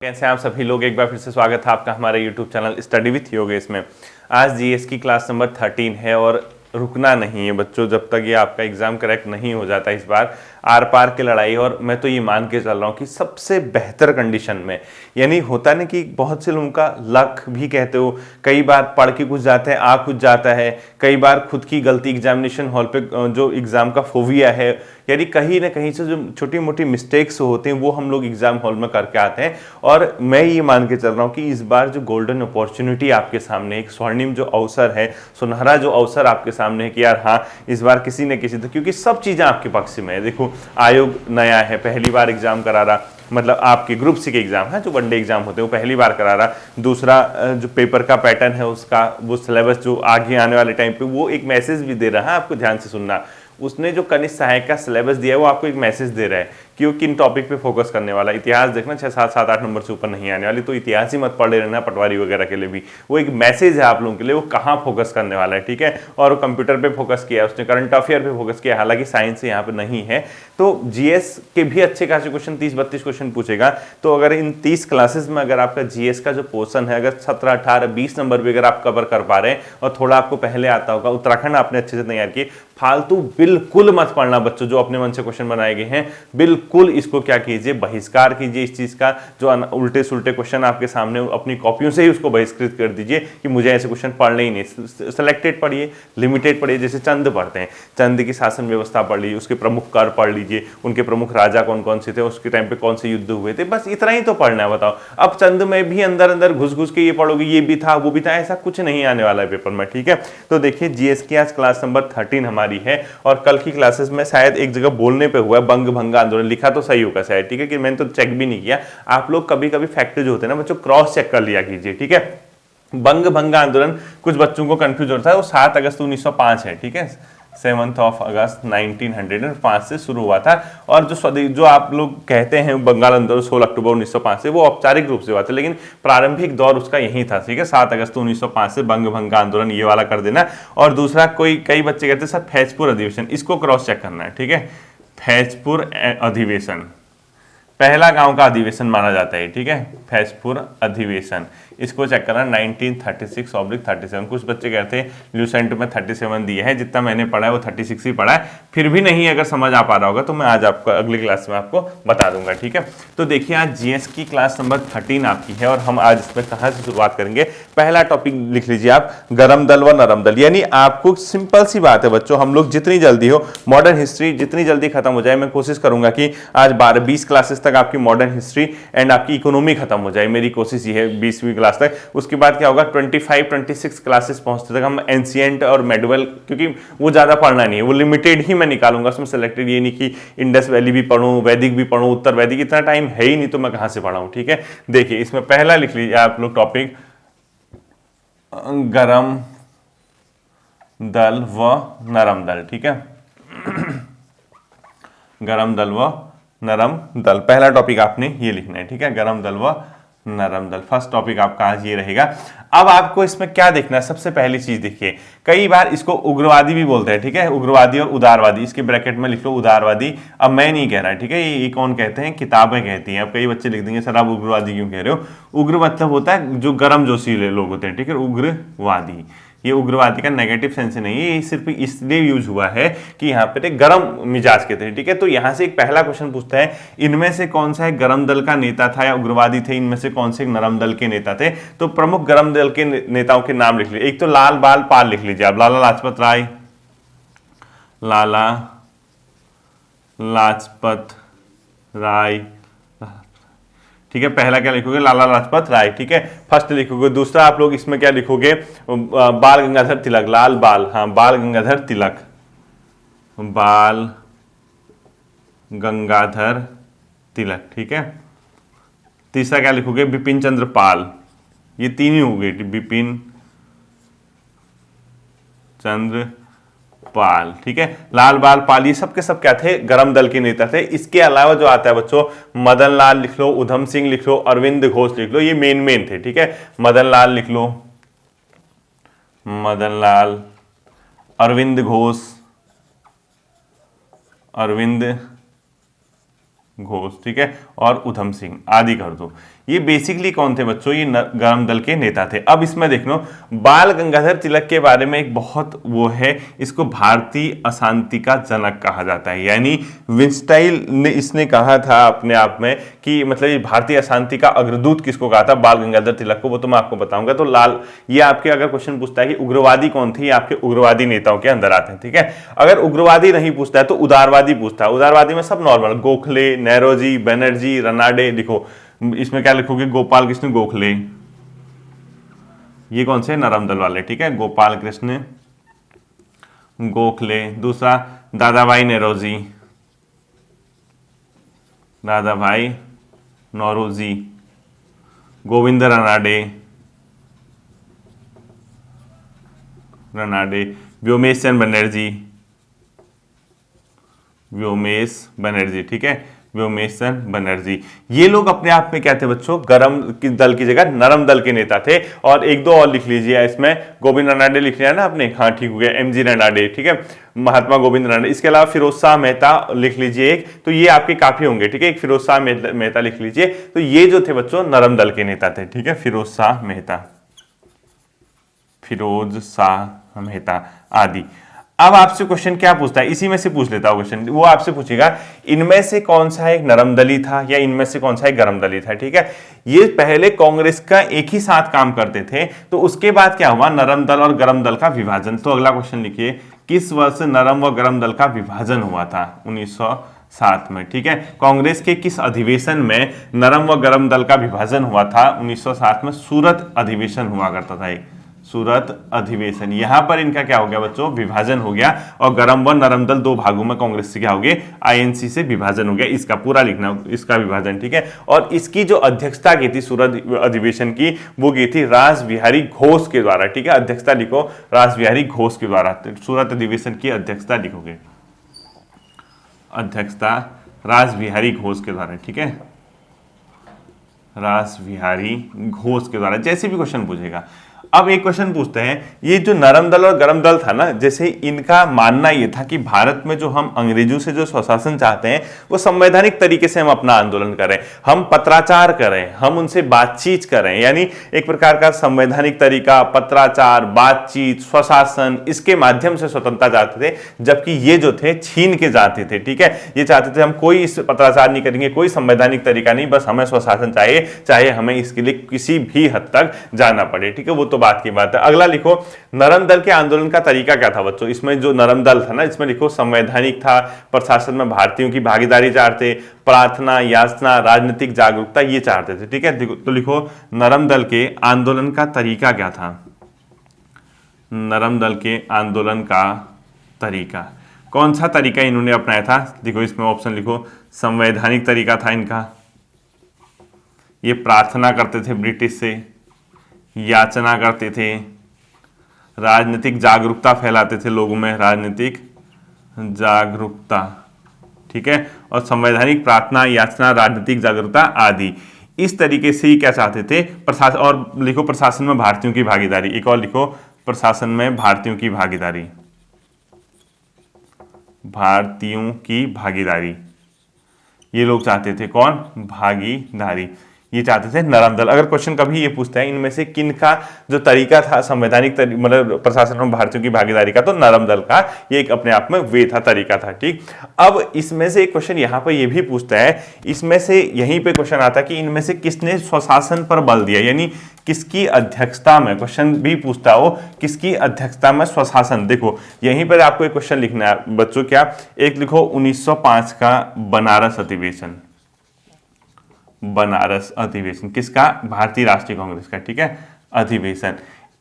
कैसे हैं आप सभी लोग। एक बार फिर से स्वागत है आपका हमारे YouTube channel study with Yogesh में। आज जीएस की क्लास नंबर 13 है और रुकना नहीं है बच्चों जब तक ये आपका एग्जाम करेक्ट नहीं हो जाता। इस बार आर पार की लड़ाई, और मैं तो ये मान के चल रहा हूँ कि सबसे बेहतर कंडीशन में, यानी होता नहीं कि बहुत से लोगों का लक भी कहते हो, कई बार पढ़ के कुछ जाते हैं आ कुछ जाता है, कई बार खुद की गलती एग्जामिनेशन हॉल पे जो एग्जाम का फोबिया है, यानी कहीं ना कहीं से जो छोटी मोटी मिस्टेक्स होते हैं वो हम लोग एग्जाम हॉल में करके आते हैं। और मैं ये मान के चल रहा हूँ कि इस बार जो गोल्डन अपॉर्चुनिटी आपके सामने, एक स्वर्णिम जो अवसर है, सुनहरा जो अवसर आपके सामने है कि यार हाँ इस बार किसी न किसी, क्योंकि सब चीज़ें आपके पक्ष में है। देखो आयोग नया है, पहली बार एग्जाम करा रहा, मतलब आपके ग्रुप सी के एग्जाम है जो वनडे एग्जाम होते हैं वो पहली बार करा रहा। दूसरा जो पेपर का पैटर्न है उसका वो सिलेबस जो आगे आने वाले टाइम पे वो एक मैसेज भी दे रहा है, आपको ध्यान से सुनना। उसने जो कनिष्ठ सहायक का सिलेबस दिया है वो आपको एक मैसेज दे रहा है कि वो किन टॉपिक पे फोकस करने वाला है। इतिहास देखना 6, 7, 7, 8 नंबर से ऊपर नहीं आने वाली, तो इतिहास ही मत पढ़ लेना पटवारी वगैरह के लिए भी। वो एक मैसेज है आप लोगों के लिए, वो कहाँ फोकस करने वाला है, ठीक है। और वो कंप्यूटर पे फोकस किया, उसने करंट अफेयर पे फोकस किया, हालांकि साइंस यहाँ पे नहीं है। तो जीएस के भी अच्छे खासे क्वेश्चन 30-32 क्वेश्चन पूछेगा। तो अगर इन 30 क्लासेस में अगर आपका जीएस का जो पोर्शन है अगर 17, 18, 20 नंबर भी अगर आप कवर कर पा रहे हैं और थोड़ा आपको पहले आता होगा, उत्तराखंड आपने अच्छे से तैयार किए, फालतू बिल्कुल मत पढ़ना बच्चों। जो अपने मन से क्वेश्चन बनाए गए हैं बिल्कुल इसको क्या कीजिए, बहिष्कार कीजिए इस चीज का। जो उल्टे सुल्टे क्वेश्चन आपके सामने अपनी कॉपियों से ही उसको बहिष्कृत कर दीजिए कि मुझे ऐसे क्वेश्चन पढ़ने ही नहीं। सिलेक्टेड पढ़िए, लिमिटेड पढ़िए, जैसे चंद पढ़ते हैं, चंद की शासन व्यवस्था पढ़ लीजिए, उसके प्रमुख कर पढ़ लीजिए, उनके प्रमुख राजा कौन कौन से थे, उसके टाइम पे कौन से युद्ध हुए थे, बस इतना ही तो पढ़ना है। बताओ अब चंद में भी अंदर अंदर घुस घुस के ये पढ़ोगे ये भी था वो भी था, ऐसा कुछ नहीं आने वाला है पेपर में, ठीक है। तो देखिए जीएस की आज क्लास नंबर 13 हमारी है, और कल की क्लासेस में शायद एक जगह बोलने पे हुआ बंग भंगा आंदोलन, लिखा तो सही होगा शायद, ठीक है, कि मैंने तो चेक भी नहीं किया। आप लोग कभी कभी फैक्ट जो होते हैं ना बच्चों क्रॉस चेक कर लिया कीजिए, ठीक है। बंग भंगा आंदोलन कुछ बच्चों को कंफ्यूज होता है, वो 7 अगस्त 1905 है, ठीक है, 7 अगस्त 1905 से शुरू हुआ था। और जो आप लोग कहते हैं बंगाल आंदोलन 16 अक्टूबर 1905 से, वो औपचारिक रूप से हुआ था, लेकिन प्रारंभिक दौर उसका यही था, ठीक है। 7 अगस्त 1905 से बंग भंगा आंदोलन, ये वाला कर देना। और दूसरा कई बच्चे कहते हैं सर फैजपुर अधिवेशन, इसको क्रॉस चेक करना है, ठीक है। फैजपुर अधिवेशन पहला गांव का अधिवेशन माना जाता है, ठीक है, फैजपुर अधिवेशन, इसको चेक करना 1936/37। कुछ बच्चे कहते हैं ल्यूसेंट में 37 दिए हैं, जितना मैंने पढ़ा है वो 36 ही पढ़ा है, फिर भी नहीं अगर समझ आ पा रहा होगा तो मैं आज आपको अगली क्लास में आपको बता दूंगा, ठीक है। तो देखिए आज जीएस की क्लास नंबर 13 आपकी है, और हम आज इसमें कहाँ से शुरुआत करेंगे। पहला टॉपिक लिख लीजिए आप, गरम दल व नरम दल। यानी आपको सिंपल सी बात है बच्चों, हम लोग जितनी जल्दी हो मॉडर्न हिस्ट्री जितनी जल्दी खत्म हो जाए, मैं कोशिश करूंगा कि आज 12-20 क्लासेस तक आपकी मॉडर्न हिस्ट्री एंड आपकी इकोनॉमी खत्म हो जाए, मेरी कोशिश ये है 20वीं क्लास तक। उसके बाद क्या होगा 25-26 क्लासेस पहुंचते तक हम एंशिएंट और मेडुअल, क्योंकि वो ज्यादा पढ़ना नहीं है, वो लिमिटेड ही मैं निकालूंगा उसमें सेलेक्टेड, ये नहीं कि इंडस वैली भी पढ़ूं, वैदिक भी पढ़ूं, उत्तर वैदिक, इतना टाइम है ही नहीं तो मैं कहां से पढ़ाऊं, ठीक है। देखिए इसमें पहला लिख लीजिए आप लोग टॉपिक, गरम दल व नरम दल, ठीक है। गरम दल व नरम दल, पहला टॉपिक आपने ये लिखना है, ठीक है, गरम दल व नरम दल। फर्स्ट टॉपिक आपका आज ये रहेगा। अब आपको इसमें क्या देखना है, सबसे पहली चीज देखिए, कई बार इसको उग्रवादी भी बोलते हैं, ठीक है, उग्रवादी और उदारवादी, इसके ब्रैकेट में लिख लो उदारवादी। अब मैं नहीं कह रहा, ठीक है, ये कौन कहते हैं, किताबें कहती हैं। अब कई बच्चे लिख देंगे सर आप उग्रवादी क्यों कह रहे हो। उग्र मतलब होता है जो गर्म जोशीले लोग होते हैं, ठीक है, उग्रवादी। ये उग्रवादी का नेगेटिव सेंस नहीं है, ये सिर्फ इसलिए यूज हुआ है कि यहाँ पे गरम मिजाज के थे, ठीक है। तो यहाँ से एक पहला क्वेश्चन पूछता है, इनमें से कौन सा है गरम दल का नेता था या उग्रवादी थे, इनमें से कौन से नरम दल के नेता थे। तो प्रमुख गरम दल के नेताओं के नाम लिख लीजिए। एक तो लाल बाल पाल लिख लीजिए आप, लाला लाजपत राय, लाला लाजपत राय, ठीक है। पहला क्या लिखोगे, लाला लाजपत राय, ठीक है, फर्स्ट लिखोगे। दूसरा आप लोग इसमें क्या लिखोगे, बाल गंगाधर तिलक, लाल बाल, हाँ बाल गंगाधर तिलक, बाल गंगाधर तिलक, ठीक है। तीसरा क्या लिखोगे, बिपिन चंद्र पाल, ये तीन ही हो गए, बिपिन चंद्र पाल, ठीक है। लाल बाल पाल, ये सब के सब क्या थे, गरम दल के नेता थे। इसके अलावा जो आता है बच्चों, मदन लाल लिख लो, उधम सिंह लिख लो, अरविंद घोष लिख लो, ये मेन थे, ठीक है। मदन लाल लिख लो, मदन लाल, अरविंद घोष, अरविंद घोष, ठीक है, और उधम सिंह आदि कर दो। ये बेसिकली कौन थे बच्चों, ये गरम दल के नेता थे। अब इसमें देख लो, बाल गंगाधर तिलक के बारे में एक बहुत वो है, इसको भारतीय अशांति का जनक कहा जाता है। यानी विंस्टाइल ने इसने कहा था अपने आप में कि मतलब ये भारतीय अशांति का अग्रदूत किसको कहा था, बाल गंगाधर तिलक को, वो तो मैं आपको बताऊंगा। तो लाल, ये आपके अगर क्वेश्चन पूछता है कि उग्रवादी कौन थे, ये आपके उग्रवादी नेताओं के अंदर आते हैं, ठीक है। अगर उग्रवादी नहीं पूछता है तो उदारवादी पूछता है। उदारवादी में सब नॉर्मल, गोखले, नेरोजी, बनर्जी, रनाडे। लिखो इसमें क्या लिखोगे, गोपाल कृष्ण गोखले, ये कौन से, नरम दल वाले, ठीक है, गोपाल कृष्ण गोखले। दूसरा दादाभाई नेरोजी, दादाभाई नौरोजी, गोविंद रनाडे, रनाडे, व्योमेश चंद्र बनर्जी, व्योमेश बनर्जी, ठीक है, व्योमेश चंद्र बनर्जी। ये लोग अपने आप में क्या थे बच्चों, गरम दल की जगह नरम दल के नेता थे। और एक दो और लिख लीजिए इसमें, गोविंद रनाडे लिख लिया ना आपने, हाँ ठीक हो गया, एमजी रनाडे, ठीक है, महात्मा गोविंद रनाडे। इसके अलावा फिरोज शाह मेहता लिख लीजिए एक, तो ये आपके काफी होंगे, ठीक है, एक फिरोज शाह मेहता लिख लीजिए। तो ये जो थे बच्चों नरम दल के नेता थे, ठीक है, फिरोज शाह मेहता, फिरोज शाह मेहता आदि। अब आपसे क्वेश्चन क्या पूछता है, इसी में से पूछ लेता हूं क्वेश्चन, वो आपसे पूछेगा इनमें से कौन सा एक नरम दली था या इनमें से कौन सा एक गरम दली था, ठीक है। ये पहले कांग्रेस का एक ही साथ काम करते थे, तो उसके बाद क्या हुआ, नरम दल और गरम दल का विभाजन। तो अगला क्वेश्चन लिखिए, किस वर्ष नरम व गरम दल का विभाजन हुआ था, 1907 में, ठीक है। कांग्रेस के किस अधिवेशन में नरम व गरम दल का विभाजन हुआ था, 1907 में सूरत अधिवेशन हुआ करता था, एक सूरत अधिवेशन। यहां पर इनका क्या हो गया बच्चों, विभाजन हो गया, और गरम व नरम दल दो भागों में कांग्रेस से क्या हो गए, आईएनसी से विभाजन हो गया। इसका पूरा लिखना, इसका विभाजन, ठीक है। और इसकी जो अध्यक्षता की थी सूरत अधिवेशन की, वो की थी रास बिहारी घोष के द्वारा, ठीक है। अध्यक्षता लिखो, रास बिहारी घोष के द्वारा सूरत अधिवेशन की अध्यक्षता लिखोगे, अध्यक्षता रास बिहारी घोष के द्वारा, ठीक है, रास बिहारी घोष के द्वारा। जैसे भी क्वेश्चन पूछेगा। अब एक क्वेश्चन पूछते हैं, ये जो नरम दल और गरम दल था ना, जैसे इनका मानना ये था कि भारत में जो हम अंग्रेजों से जो स्वशासन चाहते हैं, वो संवैधानिक तरीके से हम अपना आंदोलन करें, हम पत्राचार करें, हम उनसे बातचीत करें, यानी एक प्रकार का संवैधानिक तरीका, पत्राचार, बातचीत, स्वशासन, इसके माध्यम से स्वतंत्रता चाहते थे। जबकि ये जो थे छीन के जाते थे, ठीक है, ये चाहते थे हम कोई इस पत्राचार नहीं करेंगे, कोई संवैधानिक तरीका नहीं, बस हमें स्वशासन चाहिए, चाहे हमें इसके लिए किसी भी हद तक जाना पड़े, ठीक है। वो तो बात की बात है। अगला लिखो, नरम दल के आंदोलन का तरीका क्या था बच्चों। इसमें जो नरम दल था ना, इसमें लिखो संवैधानिक था, प्रशासन में भारतीयों की भागीदारी चाहते, प्रार्थना, याचना, राजनीतिक जागरूकता, ये चाहते थे, ठीक है। तो लिखो नरम दल के आंदोलन का तरीका क्या था, नरम दल के आंदोलन का तरीका, कौन सा तरीका इन्होंने अपनाया था। देखो इसमें ऑप्शन लिखो, संवैधानिक तरीका था इनका, ये प्रार्थना करते थे ब्रिटिश से, याचना करते थे, राजनीतिक जागरूकता फैलाते थे लोगों में, राजनीतिक जागरूकता, ठीक है, और संवैधानिक प्रार्थना, याचना, राजनीतिक जागरूकता आदि। इस तरीके से ही क्या चाहते थे, प्रशासन, और लिखो प्रशासन में भारतीयों की भागीदारी, एक और लिखो, प्रशासन में भारतीयों की भागीदारी, भारतीयों की भागीदारी, ये लोग चाहते थे, कौन, भागीदारी, ये चाहते थे नरम दल। अगर क्वेश्चन कभी ये पूछता है इनमें से किन का जो तरीका था संवैधानिक मतलब प्रशासन में भारतीयों की भागीदारी का, तो नरम दल का ये एक अपने आप में वे था, तरीका था, ठीक। अब इसमें से एक क्वेश्चन यहाँ पर ये भी पूछता है, इसमें से यहीं पे क्वेश्चन आता है कि इनमें से किसने स्वशासन पर बल दिया, यानी किसकी अध्यक्षता में, क्वेश्चन भी पूछता हो किसकी अध्यक्षता में स्वशासन। देखो यहीं पर आपको एक क्वेश्चन लिखना है बच्चों, क्या, एक लिखो 1905 का बनारस अधिवेशन, बनारस अधिवेशन किसका, भारतीय राष्ट्रीय कांग्रेस का, ठीक है, अधिवेशन।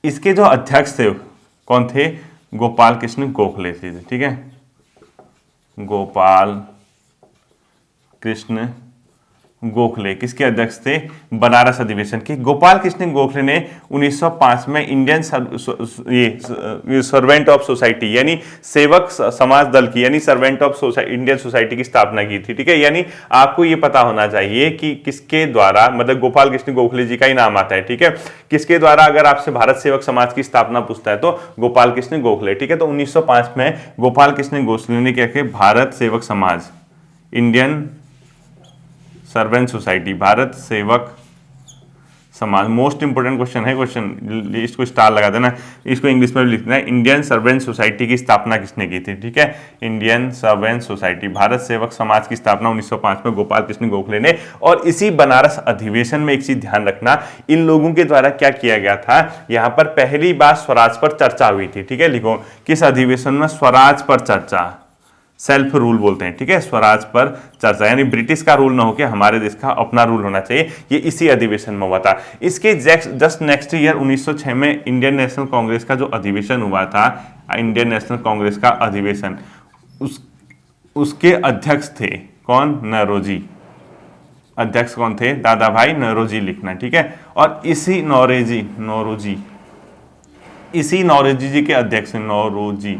इसके जो अध्यक्ष थे कौन थे, गोपाल कृष्ण गोखले थे, ठीक है, गोपाल कृष्ण गोखले किसके अध्यक्ष थे, बनारस अधिवेशन के। गोपाल कृष्ण गोखले ने 1905 में इंडियन सर्वेंट ऑफ सोसाइटी यानी सेवक समाज दल की, यानी सर्वेंट ऑफ इंडियन सोसाइटी की स्थापना की थी, ठीक है। यानी आपको ये पता होना चाहिए कि किसके द्वारा, मतलब गोपाल कृष्ण गोखले जी का ही नाम आता है, ठीक है, किसके द्वारा अगर आपसे भारत सेवक समाज की स्थापना पूछता है तो गोपाल कृष्ण गोखले, ठीक है। तो 1905 में गोपाल कृष्ण गोखले ने क्या किया, भारत सेवक समाज, इंडियन सर्वेंट सोसाइटी, भारत सेवक समाज। मोस्ट इंपोर्टेंट क्वेश्चन है, क्वेश्चन इसको स्टार लगा देना, इसको इंग्लिश में भी लिखना है। इंडियन सर्वेंट सोसाइटी की स्थापना किसने की थी? ठीक है, इंडियन सर्वेंट सोसाइटी, भारत सेवक समाज की स्थापना 1905 में गोपाल कृष्ण गोखले ने। और इसी बनारस अधिवेशन में एक चीज ध्यान रखना, इन लोगों के द्वारा क्या किया गया था, यहां पर पहली बार स्वराज पर चर्चा हुई थी। ठीक है, लिखो किस अधिवेशन में स्वराज पर चर्चा, सेल्फ रूल बोलते हैं। ठीक है, स्वराज पर चर्चा, यानी ब्रिटिश का रूल ना होकर हमारे देश का अपना रूल होना चाहिए, ये इसी अधिवेशन में हुआ था। इसके जस्ट नेक्स्ट ईयर 1906 में इंडियन नेशनल कांग्रेस का जो अधिवेशन हुआ था, इंडियन नेशनल कांग्रेस का अधिवेशन, उसके अध्यक्ष थे कौन? नौरोजी। अध्यक्ष कौन थे? दादा भाई नौरोजी लिखना। ठीक है, और इसी नौरोजी जी के अध्यक्ष नौरोजी,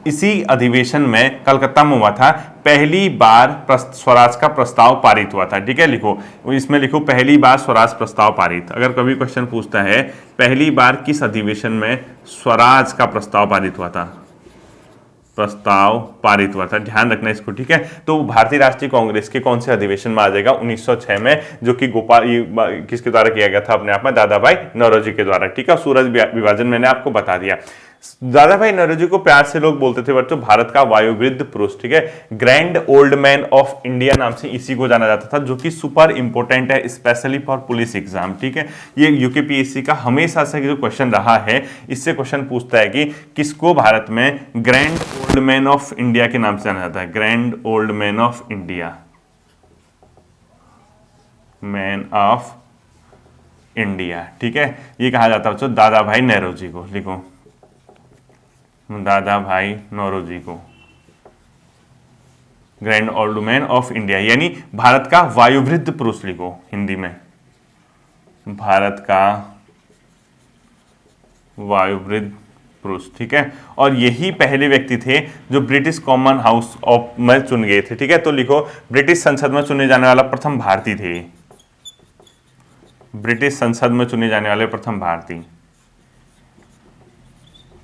इसी अधिवेशन में कलकत्ता में हुआ था, पहली बार स्वराज का प्रस्ताव पारित हुआ था। ठीक है, लिखो इसमें लिखो पहली बार स्वराज प्रस्ताव पारित। अगर कभी क्वेश्चन पूछता है पहली बार किस अधिवेशन में स्वराज का प्रस्ताव पारित हुआ था, प्रस्ताव पारित हुआ था, ध्यान रखना इसको। ठीक है, तो भारतीय राष्ट्रीय कांग्रेस के कौन से अधिवेशन में आ जाएगा? 1906 में, जो कि गोपाल किसके द्वारा किया गया था? अपने आप में दादा भाई नौरोजी के द्वारा। ठीक है, सूरज विभाजन मैंने आपको बता दिया। दादा भाई नौरोजी को प्यार से लोग बोलते थे बच्चों भारत का वायुवृद्ध पुरुष। ठीक है, grand old man of India नाम से इसी को जाना जाता था, जो कि सुपर इंपोर्टेंट है स्पेशली फॉर पुलिस एग्जाम। ठीक है, ये यूकेपीएससी का हमेशा से जो क्वेश्चन रहा है, इससे क्वेश्चन पूछता है कि किसको भारत में grand old man of India के नाम से जाना जाता है? Grand old man of India, man of India. ठीक है, ये कहा जाता है बच्चों दादा भाई नौरोजी को। लिखो दादा भाई नौरोजी को grand old man of India, यानी भारत का वायुवृद्ध पुरुष। लिखो हिंदी में भारत का वायुवृद्ध पुरुष। ठीक है, और यही पहले व्यक्ति थे जो ब्रिटिश कॉमन हाउस ऑफ में चुन गए थे। ठीक है, तो लिखो ब्रिटिश संसद में चुने जाने वाला प्रथम भारतीय थे, ब्रिटिश संसद में चुने जाने वाले प्रथम भारतीय,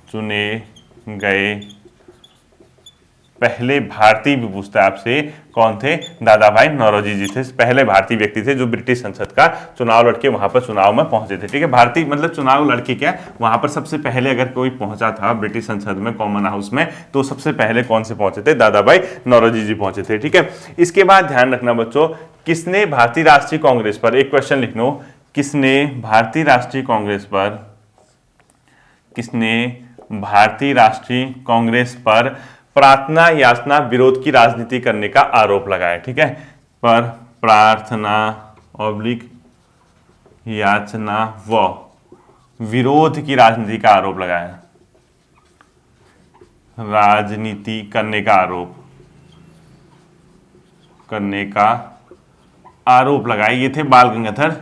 चुने गए पहले भारतीय भी पूछता है आपसे कौन थे? दादा भाई नौरोजी जी थे, पहले भारतीय व्यक्ति थे जो ब्रिटिश संसद का चुनाव लड़के वहां पर चुनाव में पहुंचे थे। ठीक है, भारतीय मतलब चुनाव लड़के क्या, वहां पर सबसे पहले अगर कोई पहुंचा था ब्रिटिश संसद में कॉमन हाउस में, तो सबसे पहले कौन से पहुंचे थे? दादा भाई नौरोजी जी पहुंचे थे। ठीक है, इसके बाद ध्यान रखना बच्चों, किसने भारतीय राष्ट्रीय कांग्रेस पर, एक क्वेश्चन लिख लो, किसने भारतीय राष्ट्रीय कांग्रेस पर, किसने भारतीय राष्ट्रीय कांग्रेस पर प्रार्थना याचना विरोध की राजनीति करने का आरोप लगाया? ठीक है, पर प्रार्थना ऑब्लिक याचना व विरोध की राजनीति का आरोप लगाया, राजनीति करने का आरोप लगाया। ये थे बाल गंगाधर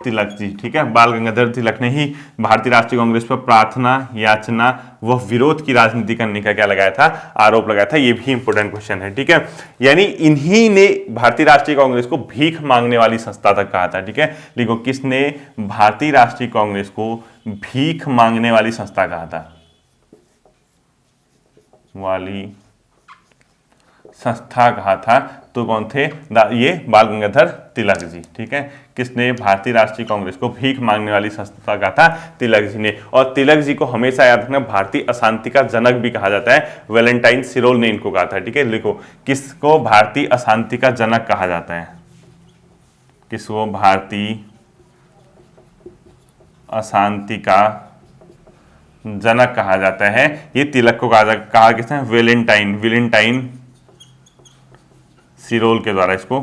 तिलक जी। ठीक है, बाल गंगाधर तिलक ने ही भारतीय राष्ट्रीय कांग्रेस पर प्रार्थना याचना व विरोध की राजनीति करने का क्या लगाया था? आरोप लगाया था। ये भी इंपॉर्टेंट क्वेश्चन है। ठीक है, यानी इन्हीं ने भारतीय राष्ट्रीय कांग्रेस को भीख मांगने वाली संस्था तक कहा था। ठीक है, लिखो किसने भारतीय राष्ट्रीय कांग्रेस को भीख मांगने वाली संस्था कहा था? वाली संस्था कहा था, तो कौन थे? ये बाल गंगाधर तिलक जी। ठीक है, किसने भारतीय राष्ट्रीय कांग्रेस को भीख मांगने वाली संस्था कहा था? तिलक जी ने। और तिलक जी को हमेशा याद रखना भारतीय अशांति का जनक भी कहा जाता है, वैलेंटाइन सिरोल ने इनको कहा था। ठीक है, लिखो किसको भारतीय अशांति का जनक कहा जाता है? किसको भारतीय अशांति का जनक कहा जाता है? ये तिलक को कहा किसने? वैलेंटाइन सिरोल के द्वारा इसको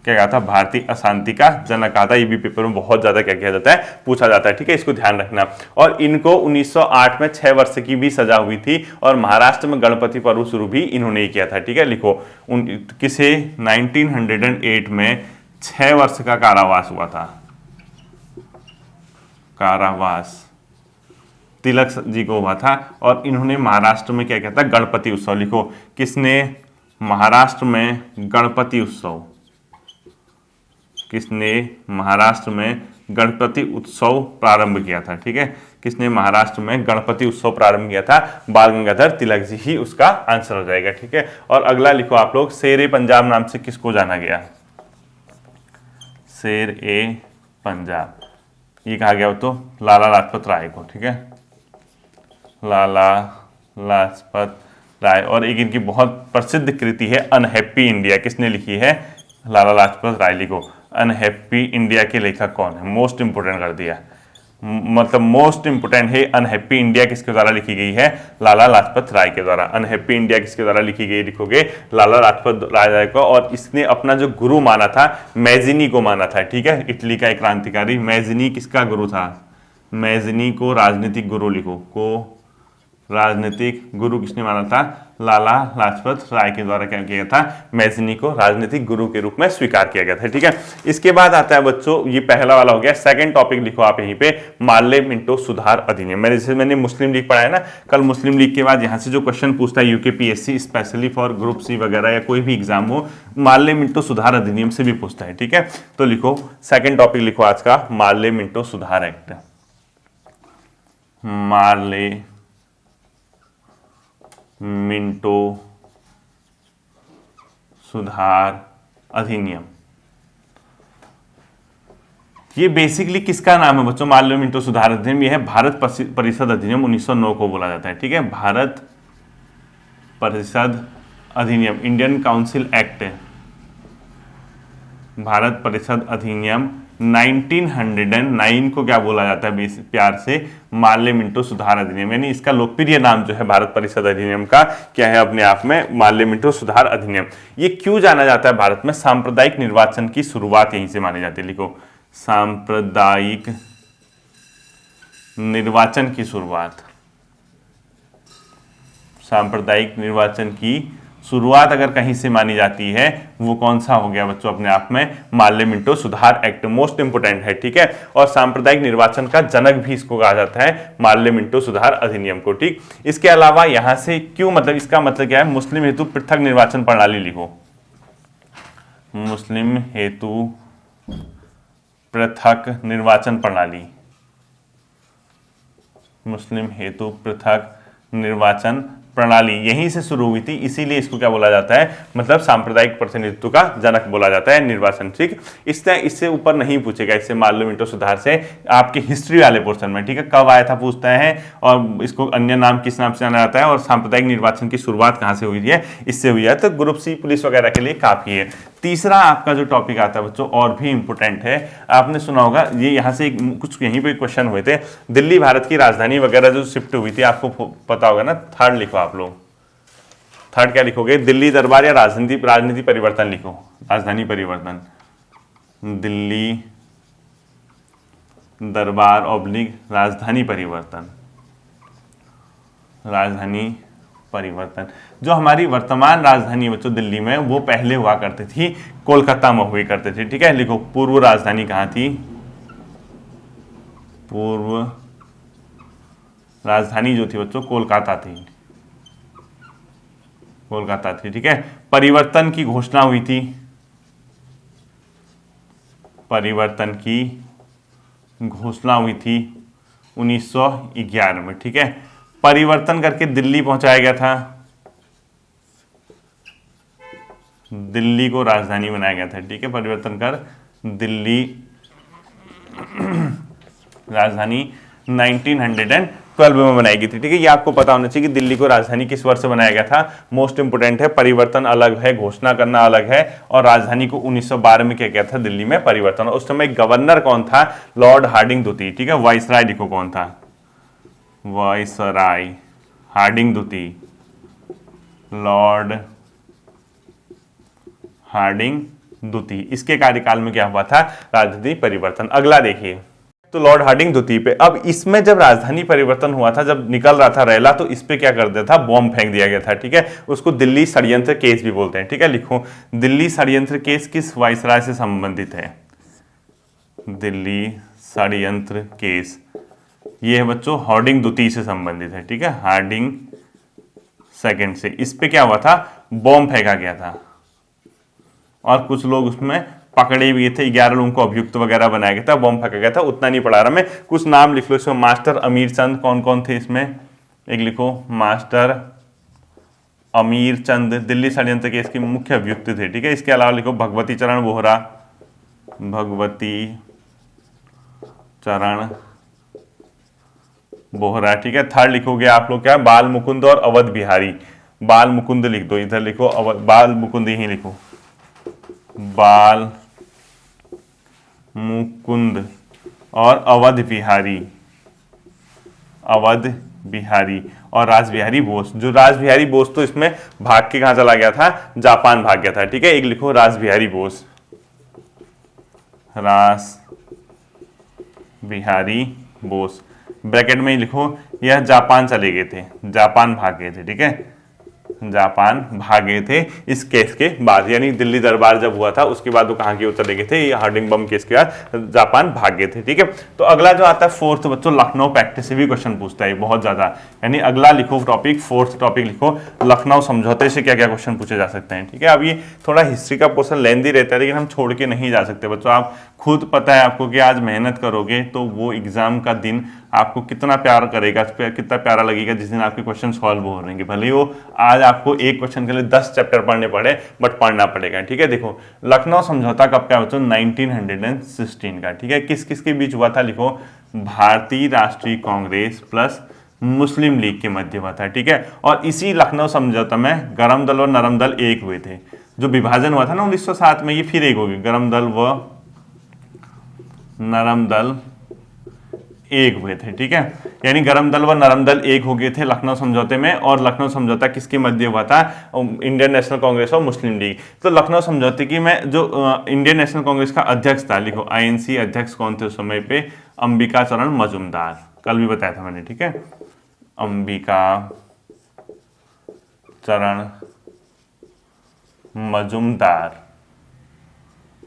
क्या कहा था? भारतीय अशांति का जनक कहा था। ये भी पेपर में बहुत ज्यादा क्या किया जाता है, पूछा जाता है। ठीक है, इसको ध्यान रखना। और इनको 1908 में 6 वर्ष की भी सजा हुई थी, और महाराष्ट्र में गणपति पर्व शुरू भी इन्होंने ही किया था। ठीक है, लिखो किसे 1908 में 6 वर्ष का कारावास हुआ था, कारावास तिलक जी को हुआ था। और इन्होंने महाराष्ट्र में क्या किया था? गणपति उत्सव। लिखो किसने महाराष्ट्र में गणपति उत्सव, किसने महाराष्ट्र में गणपति उत्सव प्रारंभ किया था? ठीक है, किसने महाराष्ट्र में गणपति उत्सव प्रारंभ किया था? बाल गंगाधर तिलक जी ही उसका आंसर हो जाएगा। ठीक है, और अगला लिखो आप लोग, शेर ए पंजाब नाम से किसको जाना गया? शेर ए पंजाब। ये कहा गया हो तो लाला लाजपत राय को, ठीक है, लाला लाजपत राय। और एक इनकी बहुत प्रसिद्ध कृति है अनहैप्पी इंडिया, किसने लिखी है? लाला लाजपत राय। लिखो अनहैप्पी इंडिया के लेखक कौन है? मोस्ट इंपोर्टेंट कर दिया, मतलब मोस्ट इंपोर्टेंट है। अनहैप्पी इंडिया किसके द्वारा लिखी गई है? लाला लाजपत राय के द्वारा। अनहैप्पी इंडिया किसके द्वारा लिखी गई? लिखोगे लाला लाजपत राय को। और इसने अपना जो गुरु माना था मैजिनी को माना था, ठीक है, इटली का एक क्रांतिकारी। मैजिनी किसका गुरु था? मैजिनी को राजनीतिक गुरु लिखो, को राजनीतिक गुरु किसने माना था? लाला लाजपत राय के द्वारा क्या किया गया था? मैजिनी को राजनीतिक गुरु के रूप में स्वीकार किया गया था, ठीक है। इसके बाद आता है बच्चों, ये पहला वाला हो गया। सेकंड टॉपिक लिखो आप यहीं पे, मार्ले मिंटो सुधार अधिनियम। मैंने मुस्लिम लीग पढ़ा है ना कल। मुस्लिम लीग के बाद यहाँ से जो क्वेश्चन पूछता है UKPSC specially for group C वगैरह या कोई भी एग्जाम हो, मार्ले मिंटो सुधार अधिनियम से भी पूछता है, ठीक है। तो लिखो सेकेंड टॉपिक लिखो आज का, मार्ले मिंटो सुधार एक्ट। मार्ले मिंटो सुधार अधिनियम। ये बेसिकली किसका नाम है बच्चों? मार्ले मिंटो सुधार अधिनियम ये है भारत परिषद अधिनियम 1909 को बोला जाता है, ठीक है। भारत परिषद अधिनियम, इंडियन काउंसिल एक्ट, भारत परिषद अधिनियम 1909 को क्या बोला जाता है प्यार से? मार्ले मिंटो सुधार अधिनियम। यानी इसका लोकप्रिय नाम जो है भारत परिषद अधिनियम का क्या है अपने आप में? मार्ले मिंटो सुधार अधिनियम। ये क्यों जाना जाता है भारत में? सांप्रदायिक निर्वाचन की शुरुआत यहीं से मानी जाती है। लिखो सांप्रदायिक निर्वाचन की शुरुआत। सांप्रदायिक निर्वाचन की शुरुआत अगर कहीं से मानी जाती है, वो कौन सा हो गया बच्चों अपने आप में? मार्ले मिंटो सुधार एक्ट। मोस्ट इंपोर्टेंट है, ठीक है। और सांप्रदायिक निर्वाचन का जनक भी इसको कहा जाता है, मार्ले मिंटो सुधार अधिनियम को, ठीक। इसके अलावा यहां से क्यों, मतलब इसका मतलब क्या है? मुस्लिम हेतु पृथक निर्वाचन प्रणाली लिखो, मुस्लिम हेतु पृथक निर्वाचन प्रणाली, मुस्लिम हेतु पृथक निर्वाचन प्रणाली यहीं से शुरू हुई थी, इसीलिए इसको क्या बोला जाता है? मतलब सांप्रदायिक प्रतिनिधित्व का जनक बोला जाता है निर्वाचन, ठीक। इससे ऊपर नहीं पूछेगा, इससे मार्ले मिंटो सुधार से आपके हिस्ट्री वाले पोर्शन में, ठीक है, कब आया था पूछता है, और इसको अन्य नाम किस नाम से जाना जाता है, और सांप्रदायिक निर्वाचन की शुरुआत कहाँ से हुई है? इससे हुई है। तो ग्रुप सी पुलिस वगैरह के लिए काफी है। तीसरा आपका जो टॉपिक आता है बच्चों और भी इंपोर्टेंट है, आपने सुना होगा, ये यहाँ से कुछ यहीं पे क्वेश्चन हुए थे, दिल्ली भारत की राजधानी वगैरह जो शिफ्ट हुई थी, आपको पता होगा ना। थर्ड लिखो आप लोग, थर्ड क्या लिखोगे? दिल्ली दरबार या राजनीति परिवर्तन लिखो, राजधानी परिवर्तन, दिल्ली दरबार ऑब्लिक राजधानी परिवर्तन, राजधानी परिवर्तन। जो हमारी वर्तमान राजधानी बच्चों दिल्ली में, वो पहले हुआ करती थी कोलकाता में हुई करते थे, ठीक है। लिखो पूर्व राजधानी कहाँ थी? पूर्व राजधानी जो थी बच्चों कोलकाता थी, कोलकाता थी, ठीक है। परिवर्तन की घोषणा हुई थी, परिवर्तन की घोषणा हुई थी 1911 में, ठीक है। परिवर्तन करके दिल्ली पहुंचाया गया था, दिल्ली को राजधानी बनाया गया था, ठीक है। परिवर्तन कर दिल्ली राजधानी 1912 में बनाई गई थी, ठीक है। ये आपको पता होना चाहिए कि दिल्ली को राजधानी किस वर्ष से बनाया गया था। मोस्ट इंपोर्टेंट है, परिवर्तन अलग है, घोषणा करना अलग है, और राजधानी को 1912 में क्या किया था? दिल्ली में परिवर्तन। उस समय गवर्नर कौन था? लॉर्ड हार्डिंग द्वितीय, ठीक है। वाइसराय लिखो कौन था? वाइसराय हार्डिंग द्वितीय, लॉर्ड हार्डिंग द्वितीय। इसके कार्यकाल में क्या हुआ था? राजनीति परिवर्तन। अगला देखिए, तो लॉर्ड हार्डिंग द्वितीय पे, अब इसमें जब राजधानी परिवर्तन हुआ था, जब निकल रहा था रैला, तो इस पे क्या कर दिया था? बॉम्ब फेंक दिया गया था, ठीक है। उसको दिल्ली षड्यंत्र केस भी बोलते हैं, ठीक है। लिखो दिल्ली षड्यंत्र केस किस वाइसराय से संबंधित है? दिल्ली षड्यंत्र केस ये है बच्चों हार्डिंग द्वितीय से संबंधित है, ठीक है। हार्डिंग सेकंड से इस पे क्या हुआ था? बॉम्ब फेंका गया था, और कुछ लोग उसमें पकड़े हुए थे, 11 लोगों को अभियुक्त वगैरह बनाया गया था, बॉम्ब फेंका गया था। उतना नहीं पढ़ा रहा मैं, कुछ नाम लिख लो इसमें। मास्टर अमीर चंद, कौन कौन थे इसमें? एक लिखो मास्टर अमीर चंद, दिल्ली षड्यंत्र केस के मुख्य अभियुक्त थे, ठीक है। इसके अलावा लिखो भगवती चरण बोहरा, भगवती चरण बोहरा, ठीक है। थर्ड लिखोगे आप लोग क्या, बाल मुकुंद और अवध बिहारी। बाल मुकुंद लिख दो, इधर लिखो बाल मुकुंद ही लिखो, बाल मुकुंद और अवध बिहारी, अवध बिहारी और रास बिहारी बोस। जो रास बिहारी बोस तो इसमें भाग के कहां चला गया था, जापान भाग गया था, ठीक है। एक लिखो रास बिहारी बोस, रास बिहारी बोस, ब्रैकेट में ही लिखो यह जापान चले गए थे, जापान भाग गए थे, ठीक है। जापान भागे थे इस केस के बाद, यानी दिल्ली दरबार जब हुआ था उसके बाद वो कहाँ की ओर चले गए थे, ये हार्डिंग बम केस के बाद जापान भाग गए थे, ठीक है। तो अगला जो आता है फोर्थ बच्चों, लखनऊ पैक्ट से भी क्वेश्चन पूछता है बहुत ज्यादा, यानी अगला लिखो टॉपिक, फोर्थ टॉपिक लिखो लखनऊ समझौते से क्या क्या क्वेश्चन पूछे जा सकते हैं, ठीक है। अब ये थोड़ा हिस्ट्री का पोर्शन लेंदी रहता है, लेकिन हम छोड़ के नहीं जा सकते बच्चों। आप खुद पता है आपको कि आज मेहनत करोगे तो वो एग्जाम का दिन आपको कितना प्यार करेगा, कितना प्यारा लगेगा जिस दिन आपके क्वेश्चन सॉल्व हो रहेंगे। भले वो आज आपको एक क्वेश्चन के लिए 10 चैप्टर पढ़ने पड़े, बट पढ़ना पड़ेगा, ठीक है। देखो लखनऊ समझौता कब का बच्चों, 1916 का, ठीक है। किस किस के बीच हुआ था, लिखो भारतीय राष्ट्रीय कांग्रेस प्लस मुस्लिम लीग के मध्य हुआ था, ठीक है। और इसी लखनऊ समझौता में गरम दल और नरम दल एक हुए थे। जो विभाजन हुआ था ना 1907 में, ये फिर एक हो गए, गरम दल व नरम दल एक हुए थे, ठीक है। यानी गरम दल व नरम दल एक हो गए थे लखनऊ समझौते में। और लखनऊ समझौता किसके मध्य हुआ था, इंडियन नेशनल कांग्रेस और मुस्लिम लीग। तो लखनऊ समझौते की में जो इंडियन नेशनल कांग्रेस का अध्यक्ष था, लिखो आईएनसी अध्यक्ष कौन थे उस समय पे, अंबिका चरण मजूमदार, कल भी बताया था मैंने, ठीक है। अंबिका चरण मजूमदार,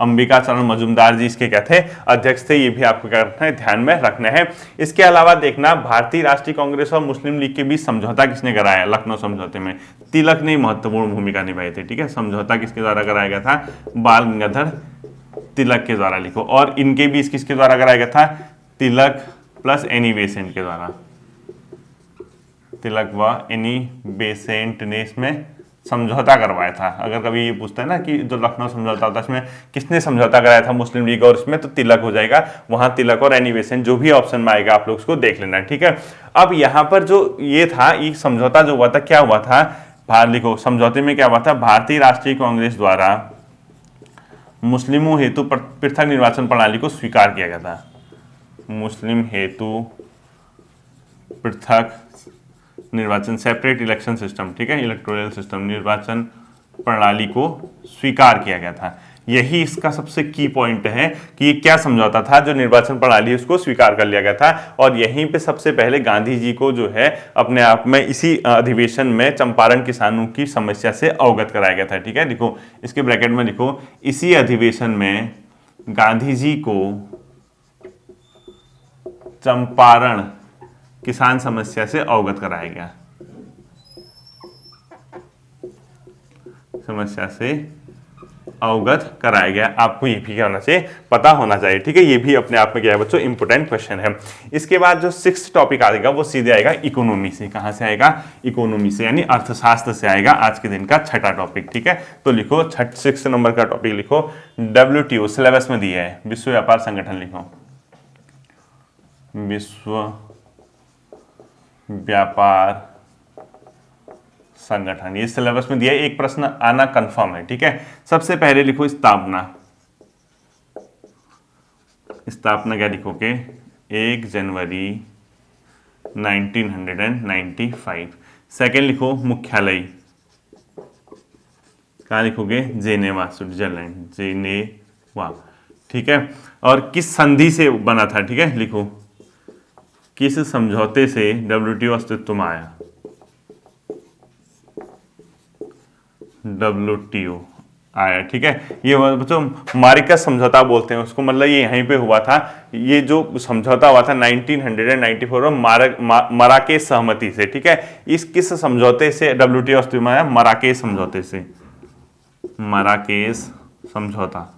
अंबिका चरण मजूमदार जी इसके क्या थे, अध्यक्ष थे। ये भी आपको क्या रखना है, ध्यान में रखना है। इसके अलावा देखना भारतीय राष्ट्रीय कांग्रेस और मुस्लिम लीग के बीच समझौता किसने कराया लखनऊ समझौते में, तिलक ने महत्वपूर्ण भूमिका निभाई थी, ठीक है। समझौता किसके द्वारा कराया गया था, बाल गंगाधर तिलक के द्वारा, लिखो। और इनके बीच किसके द्वारा कराया गया था, तिलक प्लस एनी बेसेंट के द्वारा, तिलक व एनी बेसेंट ने इसमें समझौता करवाया था। अगर कभी ये पूछता है ना कि जो लखनऊ समझौता होता है इसमें किसने समझौता कराया था, मुस्लिम लीग और इसमें, तो तिलक हो जाएगा। वहां तिलक और एनी बेसेंट जो भी ऑप्शन में आएगा आप लोग उसको देख लेना, ठीक है। अब यहाँ पर जो ये था, ये समझौता जो हुआ था, क्या हुआ था, लिखो समझौते में क्या हुआ था, भारतीय राष्ट्रीय कांग्रेस द्वारा मुस्लिमों हेतु पृथक निर्वाचन प्रणाली को स्वीकार किया गया था। मुस्लिम हेतु पृथक निर्वाचन, सेपरेट इलेक्शन सिस्टम, ठीक है, इलेक्टोरल सिस्टम, निर्वाचन प्रणाली को स्वीकार किया गया था। यही इसका सबसे की पॉइंट है कि ये क्या समझौता था, जो निर्वाचन प्रणाली उसको स्वीकार कर लिया गया था। और यहीं पे सबसे पहले गांधी जी को जो है अपने आप में इसी अधिवेशन में चंपारण किसानों की समस्या से अवगत कराया गया था, ठीक है। लिखो इसके ब्रैकेट में लिखो, इसी अधिवेशन में गांधी जी को चंपारण किसान समस्या से अवगत कराया गया, समस्या से अवगत कराया गया। आपको ये भी क्या होना चाहिए, पता होना चाहिए, ठीक है। ये भी अपने आप में क्या है बच्चों, इंपोर्टेंट क्वेश्चन है। इसके बाद जो 6th टॉपिक आएगा वो सीधे आएगा इकोनॉमी से। कहां से आएगा, इकोनॉमी से, यानी अर्थशास्त्र से आएगा आज के दिन का छठा टॉपिक, ठीक है। तो लिखो 6 नंबर का टॉपिक लिखो, WTO सिलेबस में दिया है, विश्व व्यापार संगठन, लिखो विश्व व्यापार संगठन, ये सिलेबस में दिया है। एक प्रश्न आना कंफर्म है, ठीक है। सबसे पहले लिखो स्थापना, स्थापना क्या लिखोगे, 1 जनवरी 1995। सेकेंड लिखो मुख्यालय, कहाँ लिखोगे, जेनेवा स्विट्जरलैंड, जेनेवा, ठीक है। और किस संधि से बना था, ठीक है, लिखो किस समझौते से WTO अस्तित्व में आया, WTO आया, ठीक है। ये बच्चों मारिकस समझौता बोलते हैं उसको, मतलब ये यहीं पे हुआ था। ये जो समझौता हुआ था 1994 में मराकेश सहमति से, ठीक है। इस किस समझौते से WTO अस्तित्व में आया, मराकेश समझौते से, मराकेश समझौता।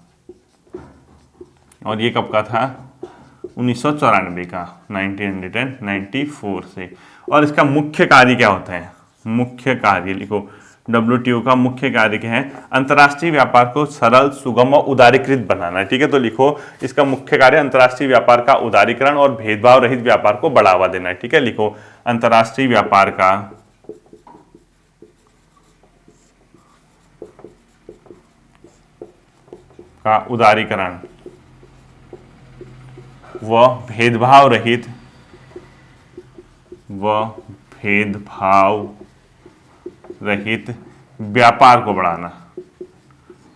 और ये कब का था, 1994 का, 1994 से। और इसका मुख्य कार्य क्या होता है, मुख्य कार्य लिखो डब्ल्यूटीओ का मुख्य कार्य क्या है? अंतर्राष्ट्रीय व्यापार को सरल, सुगम और उदारीकृत बनाना। ठीक है, तो लिखो इसका मुख्य कार्य अंतर्राष्ट्रीय व्यापार का उदारीकरण और भेदभाव रहित व्यापार को बढ़ावा देना। ठीक है, लिखो अंतर्राष्ट्रीय व्यापार का उदारीकरण व भेदभाव रहित